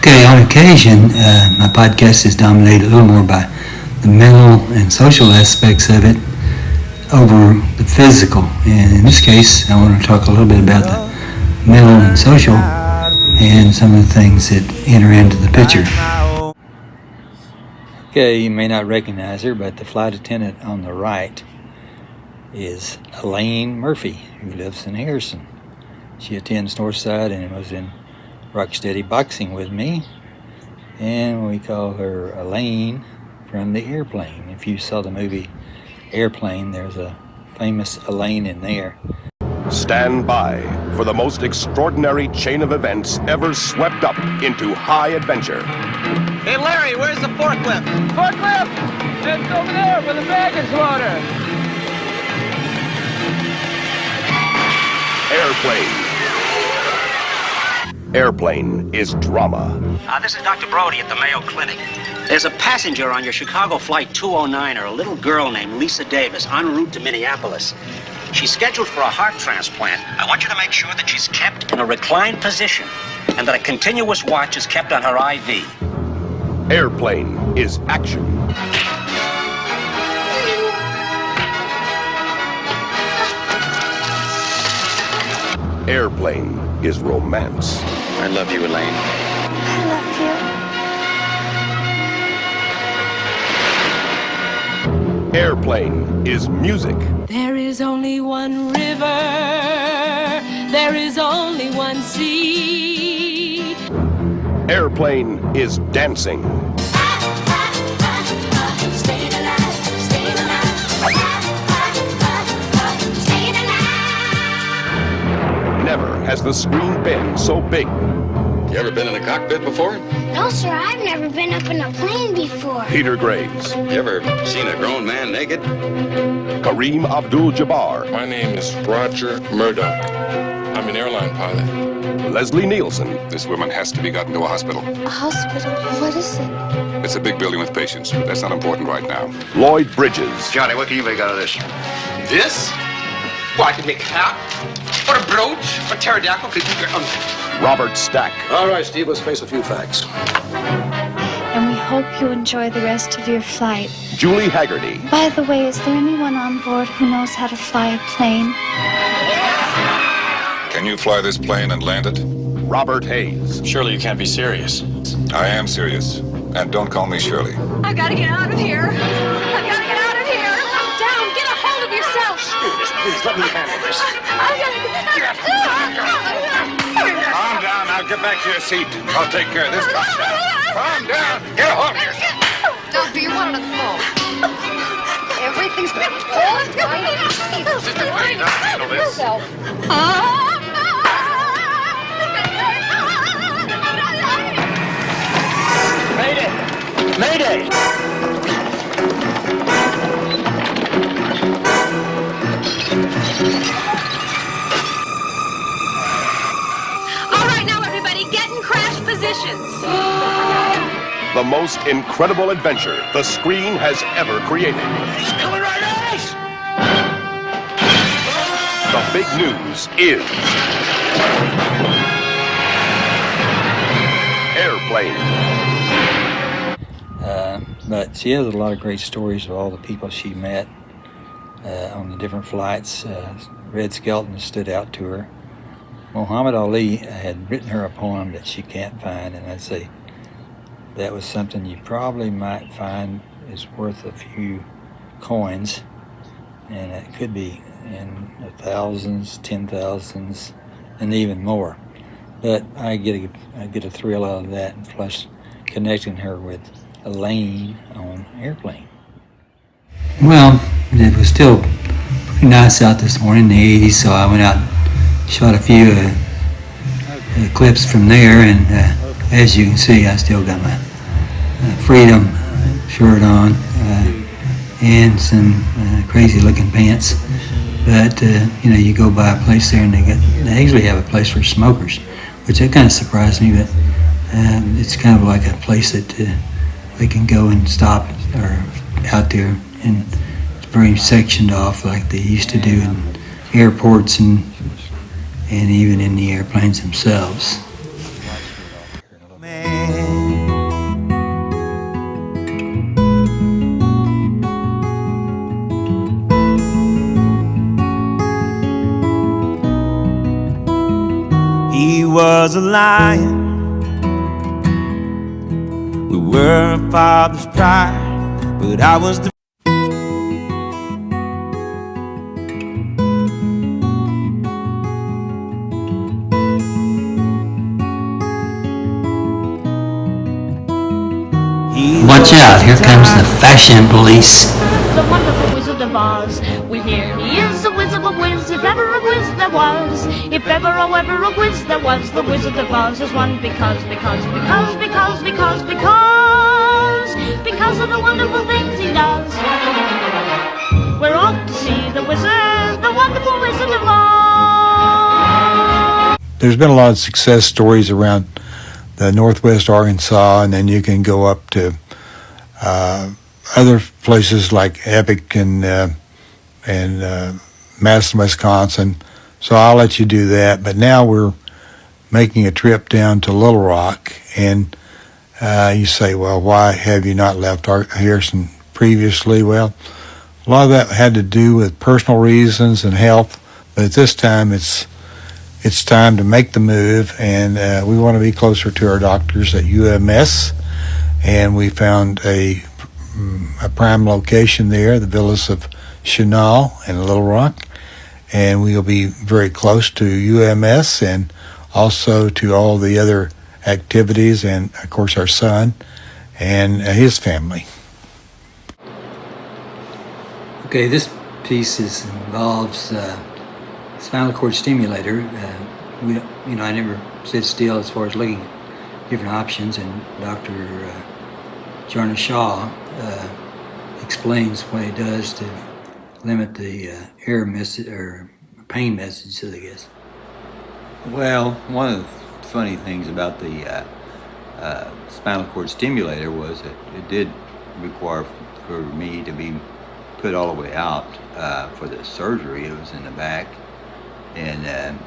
Okay, on occasion, my podcast is dominated a little more by the mental and social aspects of it over the physical. And in this case, I want to talk a little bit about the mental and social and some of the things that enter into the picture. Okay, you may not recognize her, but the flight attendant on the right is Elaine Murphy, who lives in Harrison. She attends Northside and was in Rocksteady Boxing with me, and we call her Elaine from the Airplane. If you saw the movie Airplane, there's a famous Elaine in there. Stand by for the most extraordinary chain of events ever swept up into high adventure. Hey Larry, where's the forklift? Forklift! It's over there for the baggage loader. Airplane. Airplane is drama. This is Dr. Brody at the Mayo Clinic. There's a passenger on your Chicago Flight 209, a little girl named Lisa Davis, en route to Minneapolis. She's scheduled for a heart transplant. I want you to make sure that she's kept in a reclined position and that a continuous watch is kept on her IV. Airplane is action. Airplane is romance. I love you, Elaine. I love you. Airplane is music. There is only one river, there is only one sea. Airplane is dancing. Staying alive, staying alive. Staying alive. Never has the screen been so big. You ever been in a cockpit before? No, sir, I've never been up in a plane before. Peter Graves, You ever seen a grown man naked? Kareem Abdul-Jabbar, My name is Roger Murdoch. I'm an airline pilot. Leslie Nielsen, This woman has to be gotten to a hospital. A hospital? What is it? It's a big building with patients, but that's not important right now. Lloyd Bridges, Johnny, what can you make out of this? This? Well, I could make a hat, or a brooch, or pterodactyl. Robert Stack, All right, Steve, let's face a few facts. And we hope you enjoy the rest of your flight. Julie Haggerty, By the way, is there anyone on board who knows how to fly a plane? Can you fly this plane and land it? Robert Hayes, Surely you can't be serious. I am serious. And don't call me Shirley. I've got to get out of here. I've got to get out of here. Down, get a hold of yourself. Please, let me handle this. I've got to get Calm down. Now get back to your seat. I'll take care of this. Calm down. Calm down. Get a hold of yourself. Doctor, you want another phone. Everything's been told. Sister, please, I'll handle this. Mayday! Mayday! All right, now everybody, get in crash positions. the most incredible adventure the screen has ever created. He's coming right at us! The big news is Airplane. But she has a lot of great stories of all the people she met on the different flights. Red Skelton stood out to her. Muhammad Ali had written her a poem that she can't find, and I'd say that was something you probably might find is worth a few coins, and it could be in the thousands, 10,000s, and even more. But I get a thrill out of that, and plus connecting her with Elaine on Airplane. Well, it was still pretty nice out this morning in the 80s, so I went out and shot a few clips from there, and as you can see, I still got my Freedom shirt on and some crazy looking pants. But you go by a place there and they actually have a place for smokers, which that kind of surprised me. But it's kind of like a place that they can go and stop or out there, and it's very sectioned off like they used to do in airports and even in the airplanes themselves. Man. was a lion. We were a father's pride, but I was the Watch out, here comes the fashion police. The wonderful Wizard of Oz. We hear he is a whiz of a whiz, if ever a whiz there was. If ever a whiz there was, the Wizard of Oz is one because of the wonderful things he does. We're off to see the wizard, the wonderful Wizard of Oz. There's been a lot of success stories around the Northwest Arkansas, and then you can go up to other places like Epic and Madison, Wisconsin. So I'll let you do that. But now we're making a trip down to Little Rock, and you say, well, why have you not left Harrison previously? Well, a lot of that had to do with personal reasons and health, but at this time it's time to make the move, and we want to be closer to our doctors at UMS, and we found a prime location there, the Villas of Chenal in Little Rock, and we'll be very close to UMS and also to all the other activities, and of course our son and his family. Okay, this piece involves spinal cord stimulator. I never sit still as far as looking at different options, and Dr. Jarna Shaw explains what he does to limit the error message or pain messages, I guess. Well, one of the funny things about the spinal cord stimulator was that it did require for me to be put all the way out for the surgery. It was in the back, and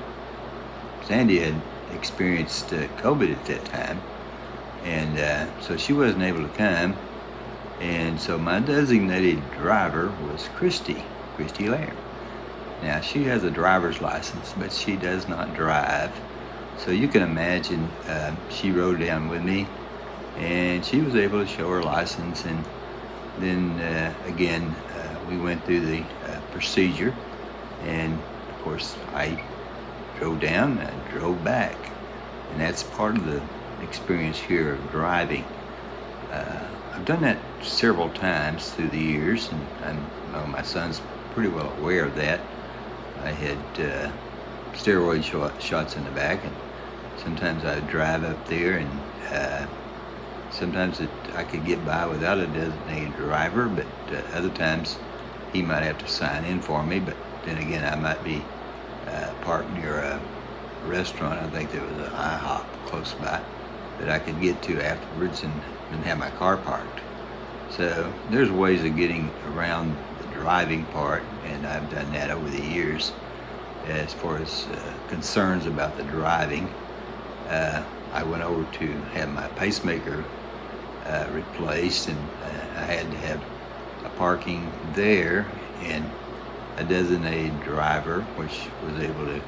Sandy had experienced COVID at that time, and so she wasn't able to come, and so my designated driver was Christy Laird. Now, she has a driver's license, but she does not drive, so you can imagine she rode down with me, and she was able to show her license, and then again we went through the procedure, and of course I drove down and I drove back, and that's part of the experience here of driving. I've done that several times through the years, and my son's pretty well aware of that. I had steroid shots in the back, and sometimes I would drive up there, and sometimes I could get by without a designated driver, but other times he might have to sign in for me. But then again, I might be parked near a restaurant. I think there was an IHOP close by that I could get to afterwards and have my car parked. So there's ways of getting around the driving part, and I've done that over the years. As far as concerns about the driving, I went over to have my pacemaker replaced, and I had to have a parking there and a designated driver, which was able to,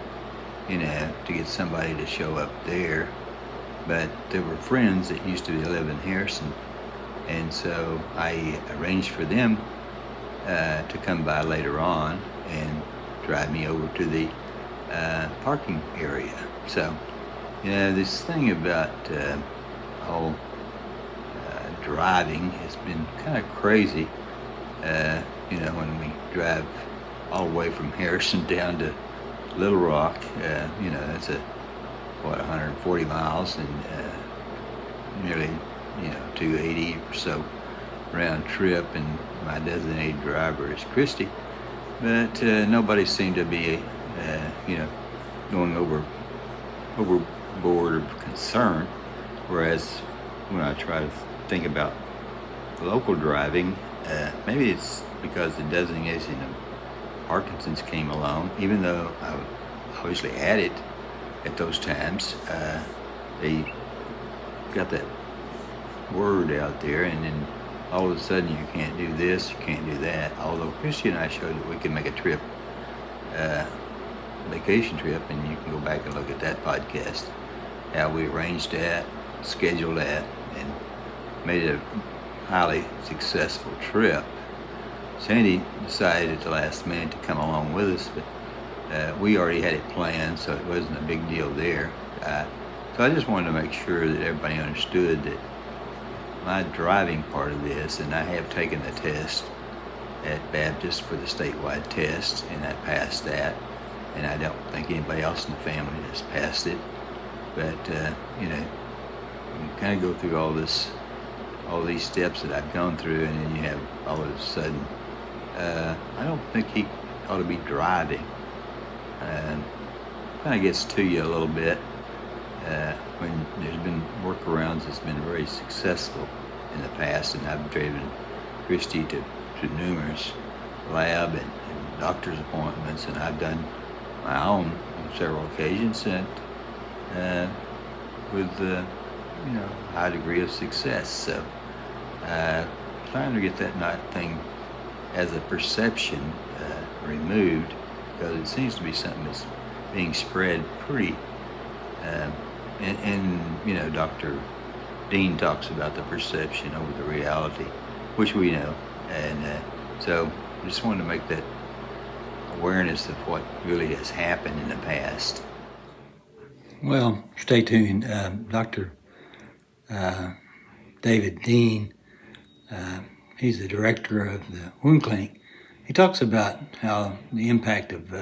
to get somebody to show up there. But there were friends that used to live in Harrison, and so I arranged for them to come by later on and drive me over to the parking area. So, this thing about whole driving has been kind of crazy. When we drive all the way from Harrison down to Little Rock, that's 140 miles and nearly 280 or so round trip, and my designated driver is Christy, but nobody seemed to be going overboard or concerned, whereas when I try to think about local driving, maybe it's because the designation of Parkinson's came along. Even though I obviously had it at those times, they got that word out there, and then all of a sudden you can't do this, you can't do that. Although Christy and I showed that we can make a trip, vacation trip, and you can go back and look at that podcast. how we arranged that, scheduled that, and made it a highly successful trip. Sandy decided at the last minute to come along with us, but we already had it planned, so it wasn't a big deal there. So I just wanted to make sure that everybody understood that my driving part of this, and I have taken the test at Baptist for the statewide test, and I passed that, and I don't think anybody else in the family has passed it. But you know, you kind of go through all these steps that I've gone through, and then you have all of a sudden, I don't think he ought to be driving. Kind of gets to you a little bit when there's been workarounds that's been very successful in the past, and I've driven Christy to numerous lab and doctor's appointments, and I've done my own on several occasions, and with you know, high degree of success. So trying to get that thing as a perception removed, because it seems to be something that's being spread pretty and you know, Dr. Dean talks about the perception over the reality, which we know, and so I just wanted to make that awareness of what really has happened in the past. Well, stay tuned. Dr. David Dean, he's the director of the wound clinic. He talks about how the impact of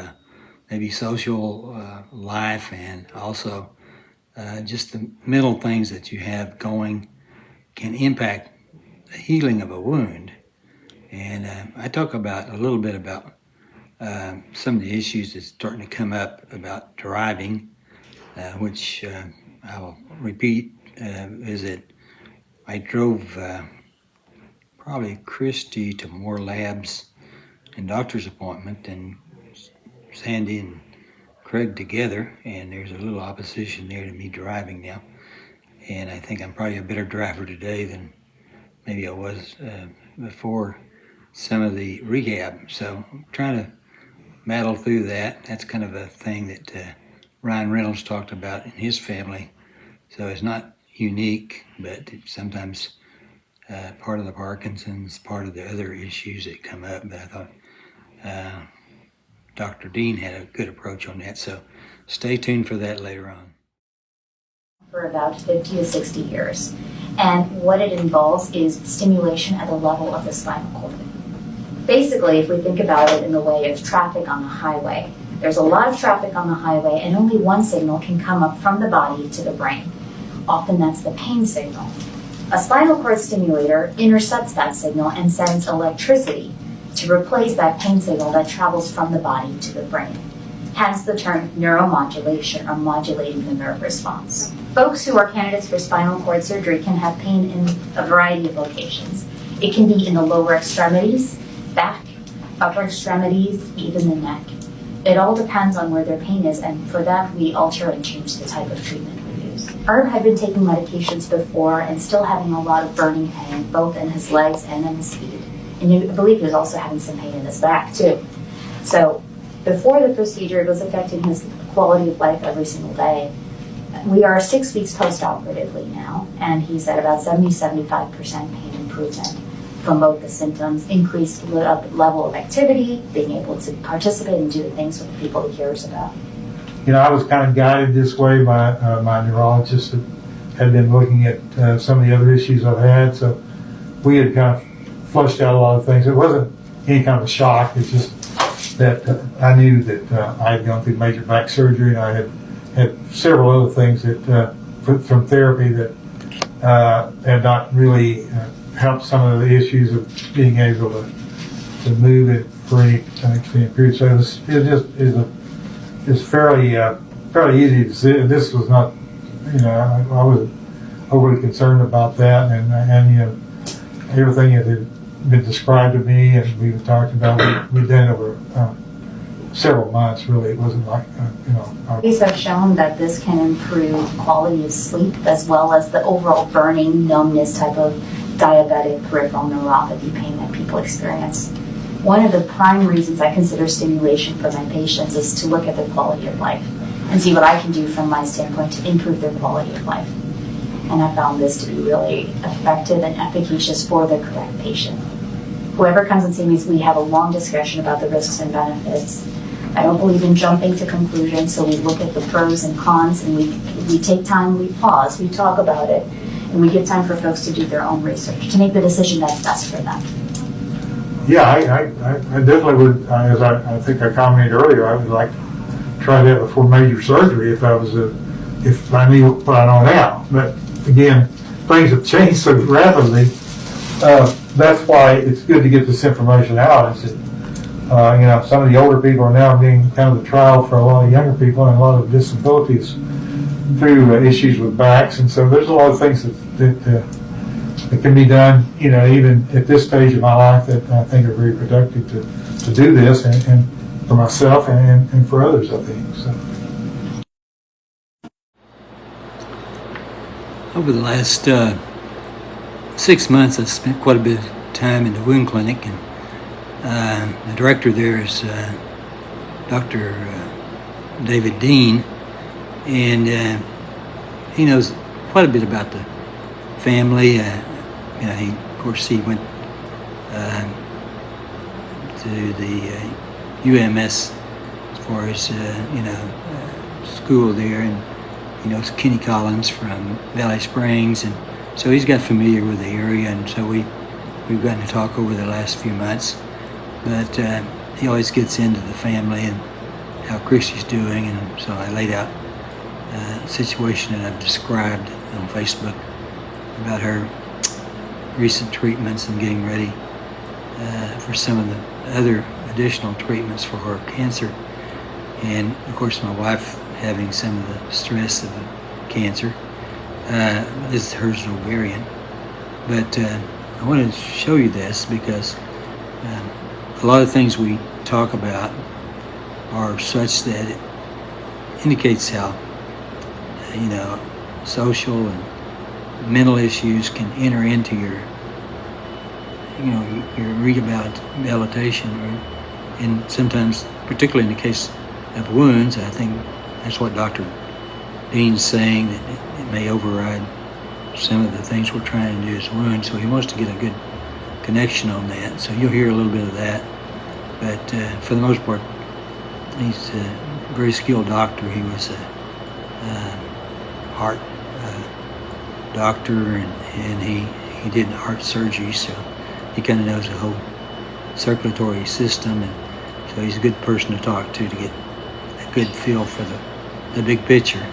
maybe social life, and also just the mental things that you have going can impact the healing of a wound. And I talk about a little bit about some of the issues that's starting to come up about driving, which I will repeat, is that I drove probably Christy to more labs and doctor's appointment than Sandy and Craig together, and there's a little opposition there to me driving now. And I think I'm probably a better driver today than maybe I was before some of the rehab. So I'm trying to battle through that. That's kind of a thing that Ryan Reynolds talked about in his family. So it's not unique, but it's sometimes part of the Parkinson's, part of the other issues that come up. But I thought Dr. Dean had a good approach on that. So stay tuned for that later on. For about 50 to 60 years. And what it involves is stimulation at the level of the spinal cord. Basically, if we think about it in the way of traffic on the highway, there's a lot of traffic on the highway, and only one signal can come up from the body to the brain. Often that's the pain signal. A spinal cord stimulator intercepts that signal and sends electricity to replace that pain signal that travels from the body to the brain. Hence the term neuromodulation, or modulating the nerve response. Folks who are candidates for spinal cord surgery can have pain in a variety of locations. It can be in the lower extremities, back, upper extremities, even the neck. It all depends on where their pain is, and for that we alter and change the type of treatment we use. Herb had been taking medications before and still having a lot of burning pain, both in his legs and in his feet. And I believe he was also having some pain in his back too. So before the procedure, it was affecting his quality of life every single day. We are 6 weeks post-operatively now, and he's at about 70-75% pain improvement from both the symptoms, increased level of activity, being able to participate and do the things with the people he cares about. You know, I was kind of guided this way by my neurologist that had been looking at some of the other issues I've had, so we had kind of flushed out a lot of things. It wasn't any kind of a shock, it's just that I knew that I had gone through major back surgery, and I had several other things that from therapy that had not really helped some of the issues of being able to move it for any extended period. So it's fairly easy to see. This was not, you know, I wasn't overly concerned about that, and you know, everything that had been described to me and we were talking about, we've done over several months. Really, it wasn't like you know. Studies have shown that this can improve quality of sleep as well as the overall burning, numbness type of diabetic peripheral neuropathy pain that people experience. One of the prime reasons I consider stimulation for my patients is to look at their quality of life. and see what I can do from my standpoint to improve their quality of life. And I found this to be really effective and efficacious for the correct patient. Whoever comes and sees me, we have a long discussion about the risks and benefits. I don't believe in jumping to conclusions, so we look at the pros and cons, and we take time, we pause, we talk about it, and we give time for folks to do their own research, to make the decision that's best for them. Yeah, I definitely would, as I think I commented earlier, I would like to try that before major surgery if I knew what I know now. But again, things have changed so rapidly. That's why it's good to get this information out. It's that, some of the older people are now being kind of the trial for a lot of younger people and a lot of disabilities through issues with backs. And so there's a lot of things that can be done, even at this stage of my life that I think are very productive to do this and for myself and for others, I think. So. Over the last 6 months, I've spent quite a bit of time in the wound clinic, and the director there is Dr. David Dean, and he knows quite a bit about the family. He went to the UMS as far as school there, and he knows Kenny Collins from Valley Springs, and so he's got familiar with the area, and so we've gotten to talk over the last few months. But he always gets into the family and how Chrissy's doing, and so I laid out a situation that I've described on Facebook about her recent treatments and getting ready for some of the other additional treatments for her cancer. And of course my wife having some of the stress of the cancer. This is hers ovarian. But I wanted to show you this because a lot of things we talk about are such that it indicates how social and mental issues can enter into your rehabilitation, and sometimes, particularly in the case of wounds, I think that's what Dr. Dean's saying, that it may override some of the things we're trying to do as wounds. So he wants to get a good connection on that. So you'll hear a little bit of that. But for the most part, he's a very skilled doctor. He was a heart doctor, and he did heart surgery, so he kind of knows the whole circulatory system, and so he's a good person to talk to get a good feel for the big picture.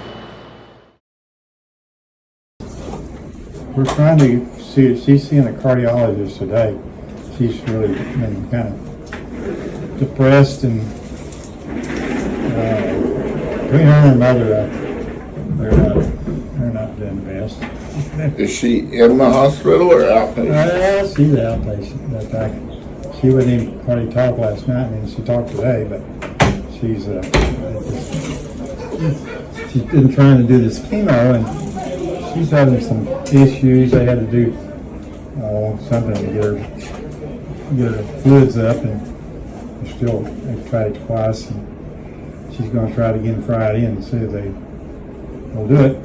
We're trying to see, she's seeing a cardiologist today. She's really been kind of depressed, and between her and her mother, they're not doing the best. Is she in the hospital or outpatient? She's outpatient. In fact, she wouldn't even hardly talk last night. I mean, she talked today, but she's been trying to do this chemo, and she's having some issues. They had to do something to get her fluids up, and they've tried it twice, and she's going to try it again Friday and see if they'll do it.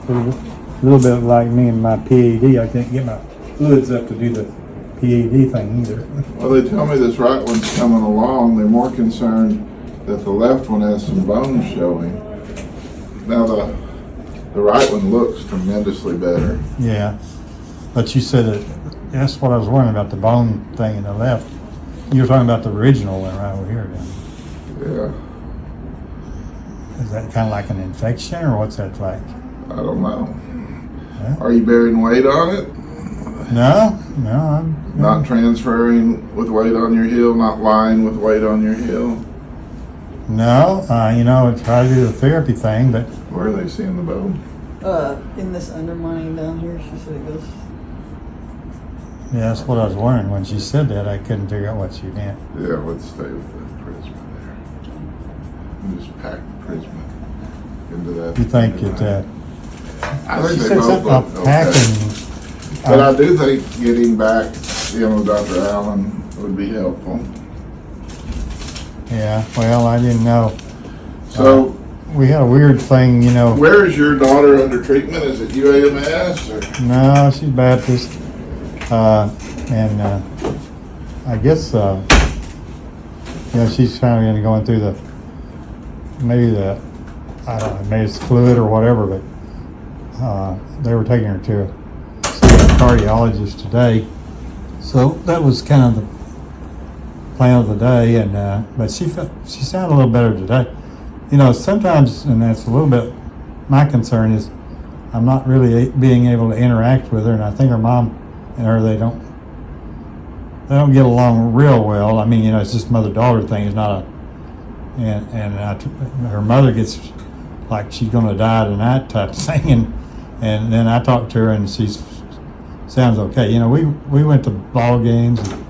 A little bit like me and my PAD. I can't get my fluids up to do the PAD thing either. Well, they tell me this right one's coming along. They're more concerned that the left one has some bones showing. Now the right one looks tremendously better. Yeah, but you said that's what I was wondering about, the bone thing in the left. You were talking about the original one right over here then. Yeah. Is that kind of like an infection, or what's that like? I don't know. Yeah. Are you bearing weight on it? No, I'm not transferring with weight on your heel, not lying with weight on your heel. No, I try to do the therapy thing, but where are they seeing the bone? In this undermining down here, she said it goes. Yeah, that's what I was wondering when she said that. I couldn't figure out what she meant. Yeah, let's stay with the prisma there. And just pack the prisma into that. You think it? I think she they said both something look about packing. But I do think getting back, with Dr. Allen would be helpful. Yeah, well, I didn't know. So we had a weird thing, you know. Where is your daughter under treatment? Is it UAMS? Or? No, she's Baptist. I guess, she's finally going through I don't know, maybe it's fluid or whatever, but they were taking her to a cardiologist today. So that was kind of the plan of the day, but she sounded a little better today. Sometimes, and that's a little bit my concern, is I'm not really being able to interact with her, and I think her mom and her, they don't get along real well. I mean, it's just mother-daughter thing. It's not her mother gets like she's going to die tonight type of thing, and then I talked to her and she sounds okay. We went to ball games, and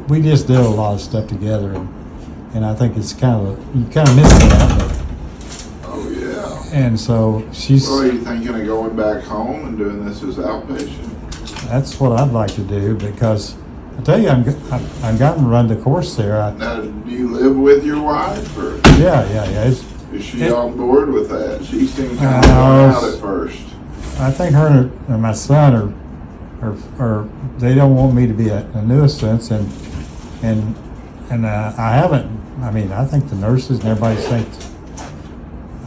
we just did a lot of stuff together, and I think it's you kind of miss that. Oh yeah. And so she's. Well, are you thinking of going back home and doing this as outpatient? That's what I'd like to do, because I tell you, I've gotten to run the course there. Now, do you live with your wife? Or yeah. Is she on board with that? She seemed kind of out at first. I think her and my son are they don't want me to be a nuisance, and I haven't. I mean, I think the nurses and everybody thinks.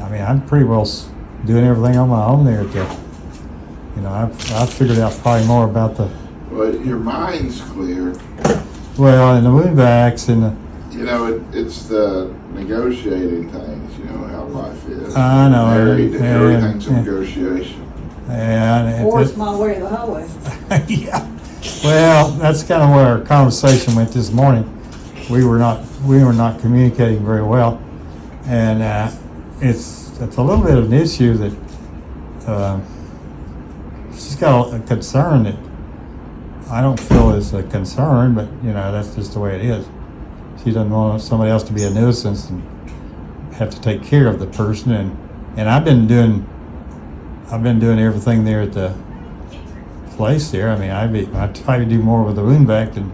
I mean, I'm pretty well doing everything on my own there. I've figured out probably more about the. Well, your mind's clear. Well, and the wound vacs and the. It's the negotiating things. How life is. I know. Everything's a negotiation. Yeah. Force my way to the highway. Yeah. Well, that's kind of where our conversation went this morning. We were not communicating very well, and it's a little bit of an issue that she's got a concern that I don't feel is a concern, but that's just the way it is. She doesn't want somebody else to be a nuisance and have to take care of the person, and I've been doing everything there at the place there. I mean, I try to do more with the wound vac than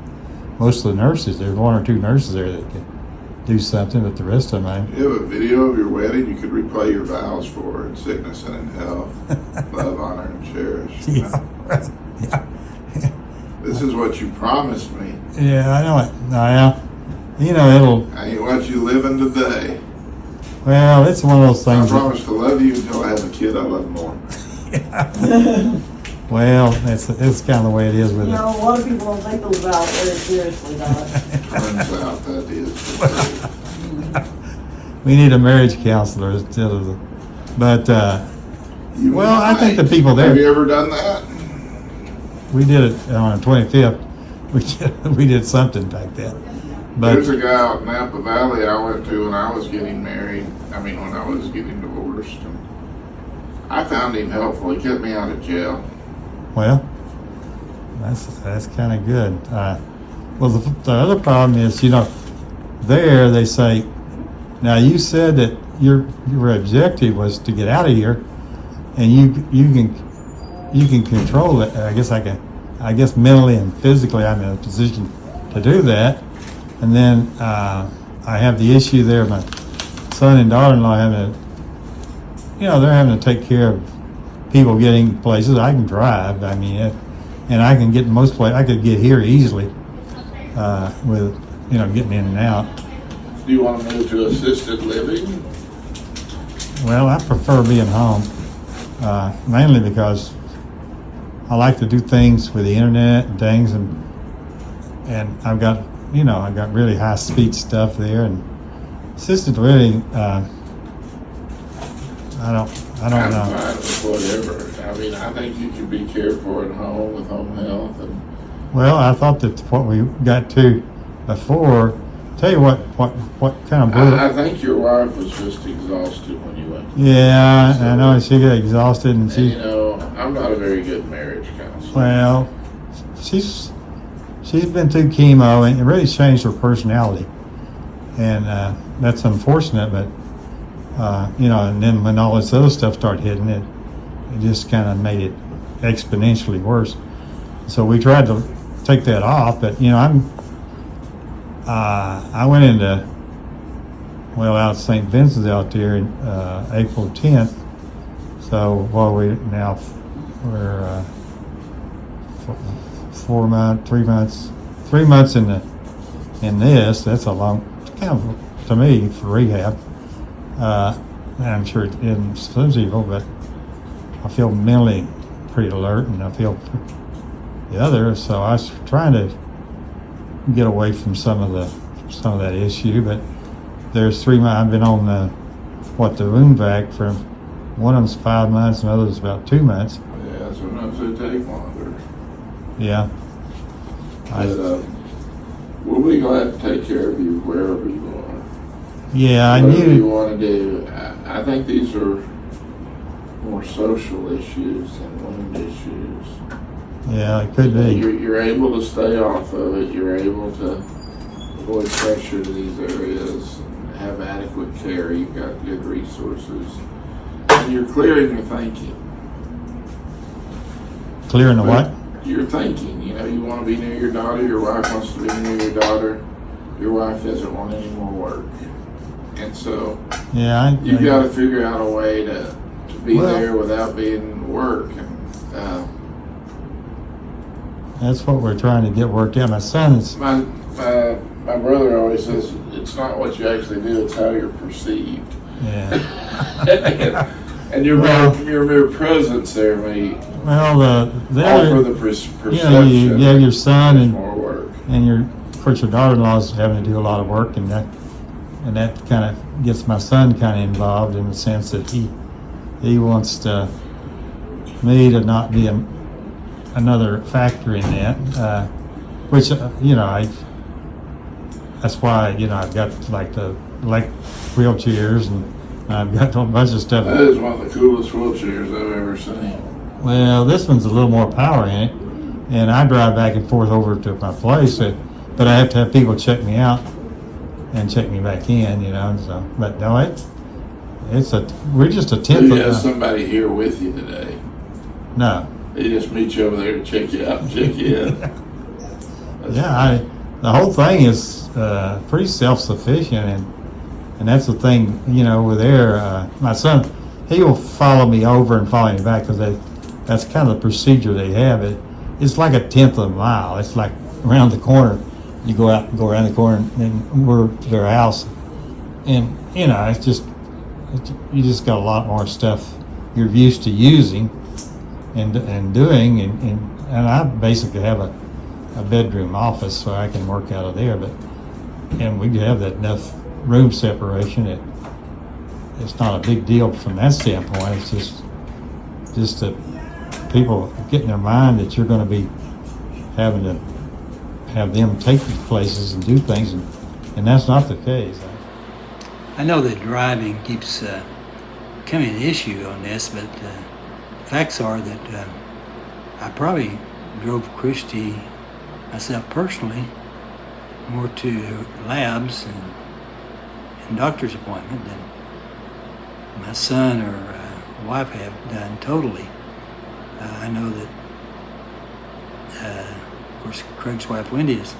most of the nurses. There's one or two nurses there that can do something, but the rest of them. You have a video of your wedding. You could replay your vows for her in sickness and in health. Love, honor, and cherish. Yeah. This is what you promised me. Yeah, I know it. It'll. I ain't what you living today. Well, it's one of those things. I promise to love you until I have a kid I love more. Well, it's kind of the way it is with it. A lot of people don't take those vows very seriously, Doc. Turns out that is the truth. We need a marriage counselor instead of the. But I think the people there. Have you ever done that? We did it on the 25th. We did something like that. But there's a guy out in Napa Valley I went to when I was getting married. When I was getting divorced. And I found him helpful. He kept me out of jail. Well, that's kind of good. Well, the other problem is, there they say, now you said that your objective was to get out of here, and you can control it. I guess mentally and physically I'm in a position to do that. And then I have the issue there. My son and daughter-in-law they're having to take care of people getting places. I can drive. And I can get most places. I could get here easily with getting in and out. Do you want to move to assisted living? Well, I prefer being home, mainly because I like to do things with the internet and things, and I've got really high speed stuff there, and assisted living. I don't know. I'm fine with whatever. I think you can be cared for at home with home health. Well, I thought that what we got to before. Tell you what kind of. I think your wife was just exhausted when you went. Yeah, I know she got exhausted, and she. I'm not a very good marriage counselor. Well, she's been through chemo, and it really changed her personality, and that's unfortunate. But and then when all this other stuff started hitting it just kind of made it exponentially worse. So we tried to take that off, but I went into well, out St. Vincent's out there in April 10th. So while we're 3 months in this. That's a long, kind of, to me, for rehab. And I'm sure it isn't some people, but I feel mentally pretty alert, and I feel the other. So I was trying to get away from some of that issue, but there's 3 months. I've been on the wound vac for, one of them's 5 months and the other's about 2 months. Yeah, sometimes they take longer. Yeah. We'll be glad to take care of you wherever you are. Yeah, Whatever you want to do. I think these are more social issues than wound issues. Yeah, it could be. You're able to stay off of it. You're able to avoid pressure to these areas and have adequate care. You've got good resources. And you're clearing your thinking. Clearing the what? Your thinking. You know, you want to be near your daughter. Your wife wants to be near your daughter. Your wife doesn't want any more work. And so you've got to figure out a way to be there without being work. And, that's what we're trying to get worked out. My son is... My brother always says, it's not what you actually do, it's how you're perceived. Yeah. and your mere presence there may offer the perception. You have your son and more work. And of course your daughter-in-law's having to do a lot of work, and that kind of gets my son kind of involved in the sense that he wants me to not be another factor in that, which that's why I've got like wheelchairs, and I've got a bunch of stuff. That is one of the coolest wheelchairs I've ever seen. Well, this one's a little more power in it, and I drive back and forth over to my place, but I have to have people check me out and check me back in, So, but no, we're just a tenth. Do you have somebody here with you today? No. They just meet you over there to check you out and check you in. The whole thing is pretty self-sufficient, and that's the thing, with my son, he will follow me over and follow me back, because that's kind of the procedure they have. It's like 1/10 of a mile. It's like around the corner. You go out and go around the corner, and we're to their house, and it's just you just got a lot more stuff you're used to using and doing, and I basically have a bedroom office, so I can work out of there. And we have that enough room separation. It's not a big deal from that standpoint. It's just that people get in their mind that you're going to be having to have them take you places and do things, and that's not the case. I know that driving keeps becoming an issue on this, but the facts are that I probably drove Christy myself personally more to labs and doctor's appointment than my son or wife have done totally. I know that of course Craig's wife Wendy has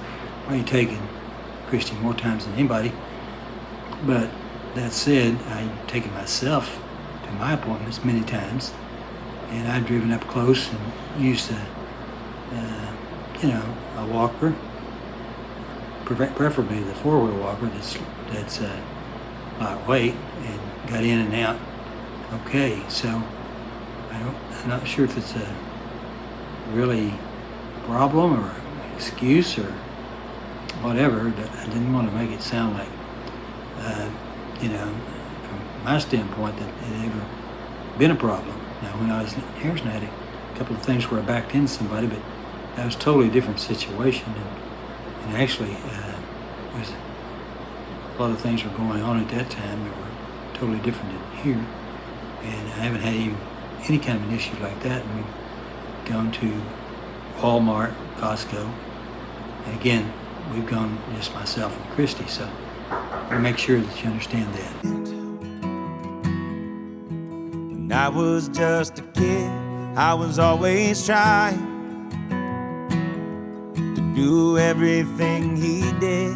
probably taken Christy more times than anybody, but that said, I've taken myself to my appointments many times, and I've driven up close and used a walker, preferably the four-wheel walker that's lightweight, and got in and out okay. So I'm not sure if it's a really problem or excuse or whatever, but I didn't want to make it sound like from my standpoint that it had ever been a problem. Now, when I was in Harrison, I had a couple of things where I backed into somebody, but that was a totally different situation, and actually was a lot of things were going on at that time that were totally different than here, and I haven't had any kind of an issue like that. And we've gone to Walmart, Costco, and again, we've gone just myself and Christy, so I'll make sure that you understand that. When I was just a kid, I was always trying to do everything he did.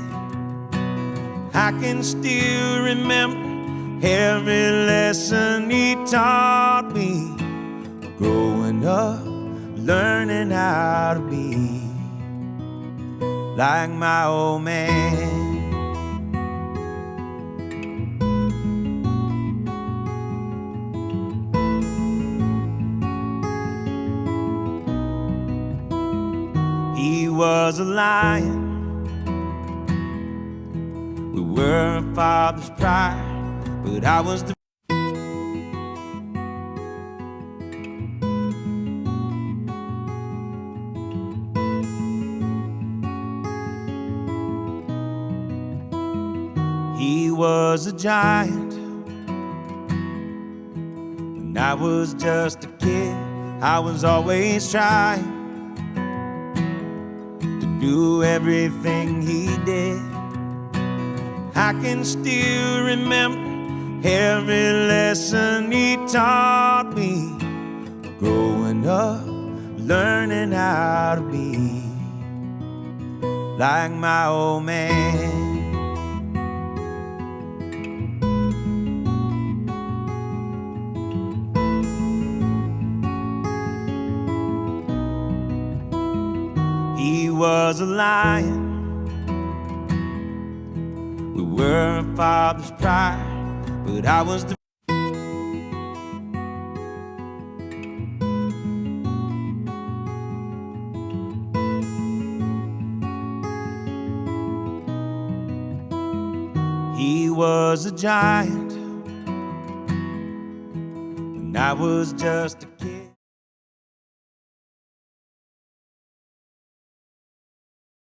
I can still remember every lesson he taught me. Growing up, learning how to be like my old man. He was a lion. We were a father's pride, but I was the He was a giant. When I was just a kid, I was always trying to do everything he did. I can still remember every lesson he taught me. Growing up, learning how to be like my old man. He was a lion. We were a father's pride, but I was the He was a giant. When I was just a